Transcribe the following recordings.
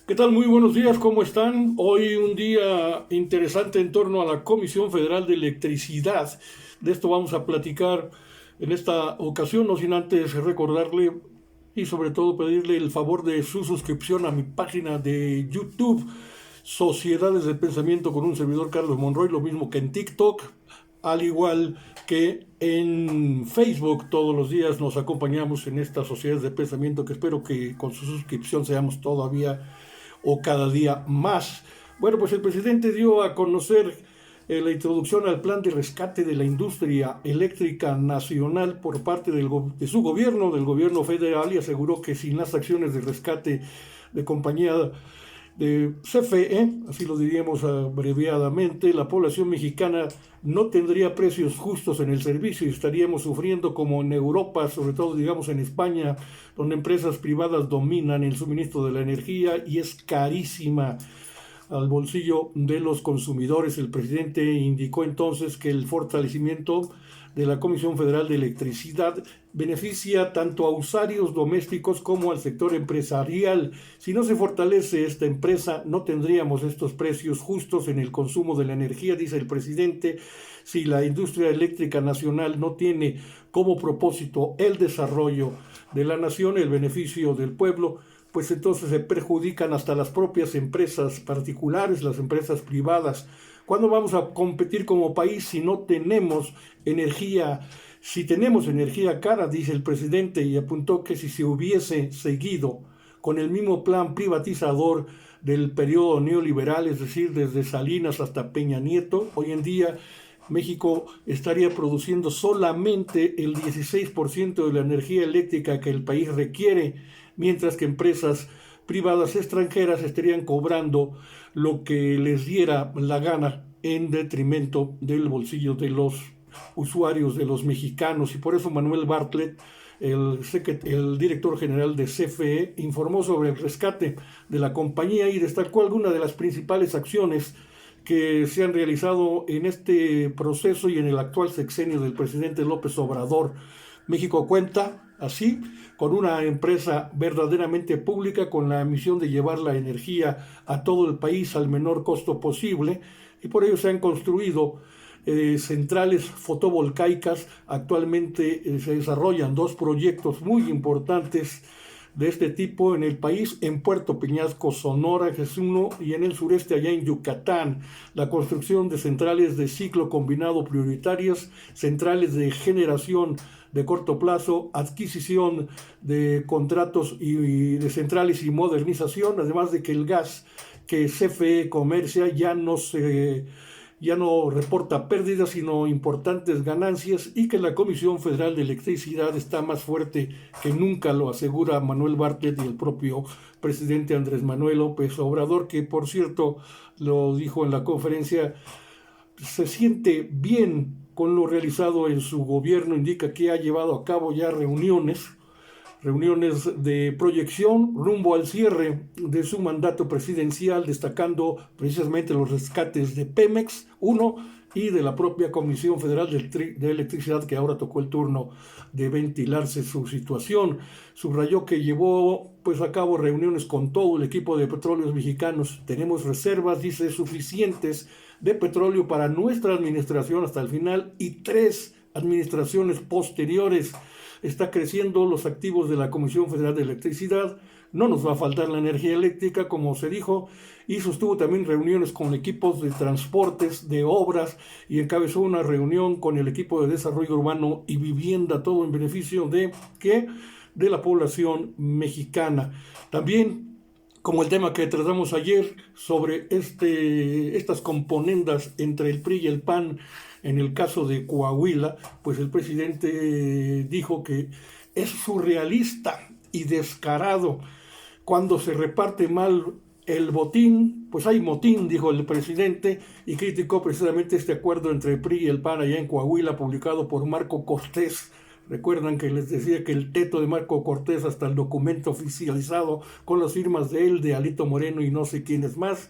¿Qué tal? Muy buenos días, ¿cómo están? Hoy un día interesante en torno a la Comisión Federal de Electricidad. De esto vamos a platicar en esta ocasión, no sin antes recordarle y sobre todo pedirle el favor de su suscripción a mi página de YouTube, Sociedades de Pensamiento con un servidor Carlos Monroy, lo mismo que en TikTok, al igual que en Facebook. Todos los días nos acompañamos en estas sociedades de pensamiento que espero que con su suscripción seamos todavía o cada día más. Bueno, pues el presidente dio a conocer la introducción al plan de rescate de la industria eléctrica nacional por parte de su gobierno, del gobierno federal, y aseguró que sin las acciones de rescate de compañía de CFE, así lo diríamos abreviadamente, la población mexicana no tendría precios justos en el servicio y estaríamos sufriendo como en Europa, sobre todo digamos en España, donde empresas privadas dominan el suministro de la energía y es carísima al bolsillo de los consumidores. El presidente indicó entonces que el fortalecimiento de la Comisión Federal de Electricidad beneficia tanto a usuarios domésticos como al sector empresarial. Si no se fortalece esta empresa, no tendríamos estos precios justos en el consumo de la energía, dice el presidente. Si la industria eléctrica nacional no tiene como propósito el desarrollo de la nación, el beneficio del pueblo, pues entonces se perjudican hasta las propias empresas particulares, las empresas privadas. ¿Cuándo vamos a competir como país si no tenemos energía? Si tenemos energía cara, dice el presidente, y apuntó que si se hubiese seguido con el mismo plan privatizador del periodo neoliberal, es decir, desde Salinas hasta Peña Nieto, hoy en día México estaría produciendo solamente el 16% de la energía eléctrica que el país requiere, mientras que empresas privadas extranjeras estarían cobrando lo que les diera la gana en detrimento del bolsillo de los usuarios, de los mexicanos. Y por eso Manuel Bartlett, el director general de CFE, informó sobre el rescate de la compañía y destacó algunas de las principales acciones que se han realizado en este proceso y en el actual sexenio del presidente López Obrador. México cuenta así con una empresa verdaderamente pública con la misión de llevar la energía a todo el país al menor costo posible, y por ello se han construido centrales fotovoltaicas. Actualmente se desarrollan dos proyectos muy importantes de este tipo en el país, en Puerto Peñasco, Sonora, que es uno, y en el sureste, allá en Yucatán, la construcción de centrales de ciclo combinado prioritarias, centrales de generación de corto plazo, adquisición de contratos y de centrales y modernización, además de que el gas que CFE comercia ya no reporta pérdidas, sino importantes ganancias, y que la Comisión Federal de Electricidad está más fuerte que nunca, lo asegura Manuel Bartlett y el propio presidente Andrés Manuel López Obrador, que por cierto lo dijo en la conferencia, se siente bien con lo realizado en su gobierno. Indica que ha llevado a cabo ya reuniones de proyección rumbo al cierre de su mandato presidencial, destacando precisamente los rescates de Pemex, uno, y de la propia Comisión Federal de Electricidad, que ahora tocó el turno de ventilarse su situación. Subrayó que llevó pues a cabo reuniones con todo el equipo de petróleos mexicanos. Tenemos reservas, dice, suficientes de petróleo para nuestra administración hasta el final y 3 administraciones posteriores. Está creciendo los activos de la Comisión Federal de Electricidad, no nos va a faltar la energía eléctrica, como se dijo, y sostuvo también reuniones con equipos de transportes, de obras, y encabezó una reunión con el equipo de desarrollo urbano y vivienda, todo en beneficio de ¿qué? De la población mexicana. También, como el tema que tratamos ayer sobre estas componendas entre el PRI y el PAN en el caso de Coahuila, pues el presidente dijo que es surrealista y descarado cuando se reparte mal el botín, pues hay motín, dijo el presidente, y criticó precisamente este acuerdo entre el PRI y el PAN allá en Coahuila, publicado por Marco Cortés. Recuerdan que les decía que el teto de Marco Cortés, hasta el documento oficializado con las firmas de él, de Alito Moreno y no sé quiénes más,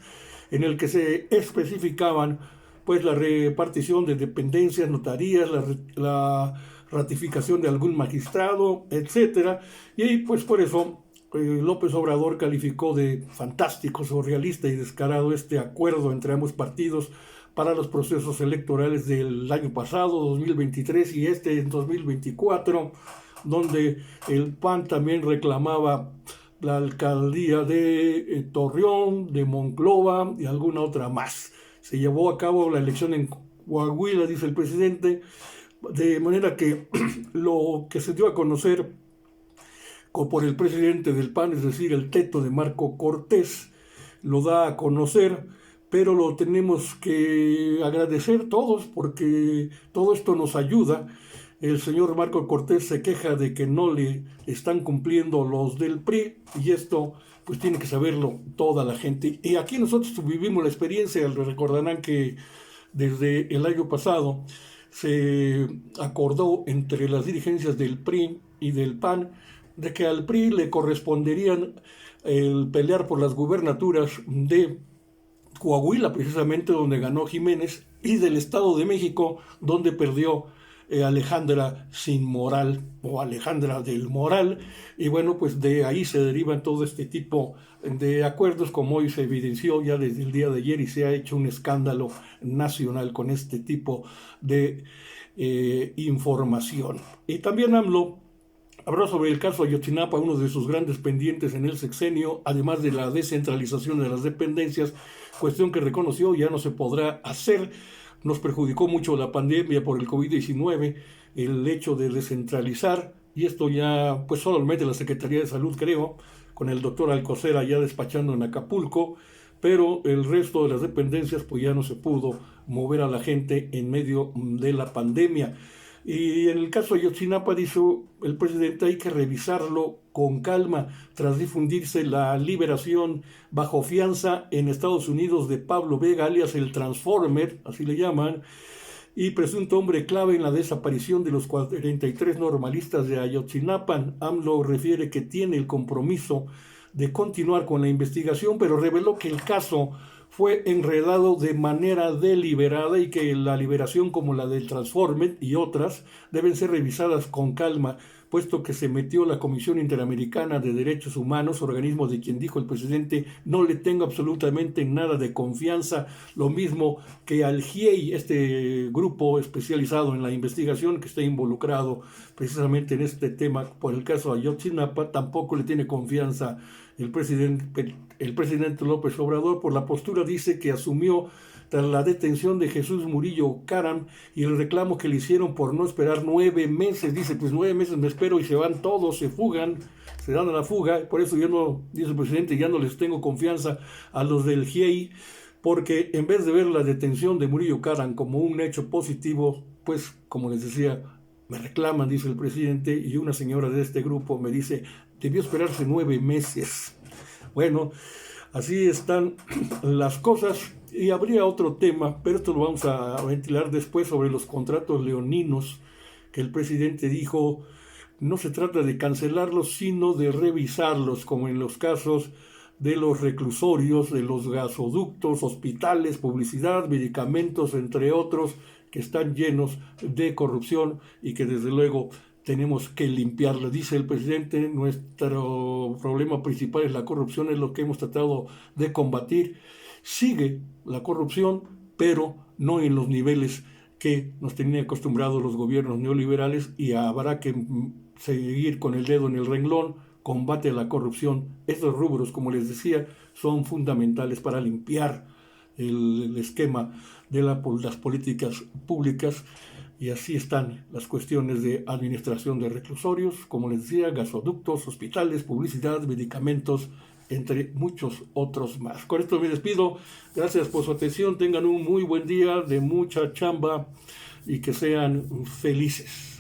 en el que se especificaban pues la repartición de dependencias, notarías, la ratificación de algún magistrado, etcétera. Y pues por eso López Obrador calificó de fantástico, surrealista y descarado este acuerdo entre ambos partidos para los procesos electorales del año pasado, 2023, y en 2024, donde el PAN también reclamaba la alcaldía de Torreón, de Monclova y alguna otra más. Se llevó a cabo la elección en Coahuila, dice el presidente, de manera que lo que se dio a conocer por el presidente del PAN, es decir, el teto de Marco Cortés, lo da a conocer, pero lo tenemos que agradecer todos porque todo esto nos ayuda. El señor Marco Cortés se queja de que no le están cumpliendo los del PRI y esto pues tiene que saberlo toda la gente. Y aquí nosotros vivimos la experiencia, recordarán que desde el año pasado se acordó entre las dirigencias del PRI y del PAN de que al PRI le corresponderían el pelear por las gubernaturas de Coahuila, precisamente donde ganó Jiménez, y del Estado de México, donde perdió Alejandra Sin Moral o Alejandra del Moral, y bueno, pues de ahí se derivan todo este tipo de acuerdos, como hoy se evidenció ya desde el día de ayer y se ha hecho un escándalo nacional con este tipo de información. Y también AMLO habló sobre el caso Ayotzinapa, uno de sus grandes pendientes en el sexenio, además de la descentralización de las dependencias, cuestión que reconoció ya no se podrá hacer. Nos perjudicó mucho la pandemia por el COVID-19, el hecho de descentralizar, y esto ya pues solamente la Secretaría de Salud, creo, con el doctor Alcocer ya despachando en Acapulco, pero el resto de las dependencias pues ya no se pudo mover a la gente en medio de la pandemia. Y en el caso de Ayotzinapa, dijo el presidente, hay que revisarlo con calma tras difundirse la liberación bajo fianza en Estados Unidos de Pablo Vega, alias el Transformer, así le llaman, y presunto hombre clave en la desaparición de los 43 normalistas de Ayotzinapa. AMLO refiere que tiene el compromiso de continuar con la investigación, pero reveló que el caso fue enredado de manera deliberada y que la liberación como la del Transformer y otras deben ser revisadas con calma, puesto que se metió la Comisión Interamericana de Derechos Humanos, organismo de quien dijo el presidente no le tengo absolutamente nada de confianza, lo mismo que al GIEI, este grupo especializado en la investigación que está involucrado precisamente en este tema por el caso Ayotzinapa, tampoco le tiene confianza el presidente López Obrador por la postura, dice, que asumió tras la detención de Jesús Murillo Caram y el reclamo que le hicieron por no esperar 9 meses. Dice, pues 9 meses me espero y se van todos, se fugan, se dan a la fuga. Por eso yo no, dice el presidente, ya no les tengo confianza a los del GIEI, porque en vez de ver la detención de Murillo Caram como un hecho positivo, pues como les decía, me reclaman, dice el presidente, y una señora de este grupo me dice, debió esperarse 9 meses. Bueno, así están las cosas. Y habría otro tema, pero esto lo vamos a ventilar después, sobre los contratos leoninos, que el presidente dijo, no se trata de cancelarlos, sino de revisarlos, como en los casos de los reclusorios, de los gasoductos, hospitales, publicidad, medicamentos, entre otros, que están llenos de corrupción y que desde luego tenemos que limpiarla. Dice el presidente, nuestro problema principal es la corrupción, es lo que hemos tratado de combatir. Sigue la corrupción, pero no en los niveles que nos tenían acostumbrados los gobiernos neoliberales, y habrá que seguir con el dedo en el renglón, combate a la corrupción. Estos rubros, como les decía, son fundamentales para limpiar el esquema de las políticas públicas. Y así están las cuestiones de administración de reclusorios, como les decía, gasoductos, hospitales, publicidad, medicamentos, entre muchos otros más. Con esto me despido. Gracias por su atención. Tengan un muy buen día de mucha chamba y que sean felices.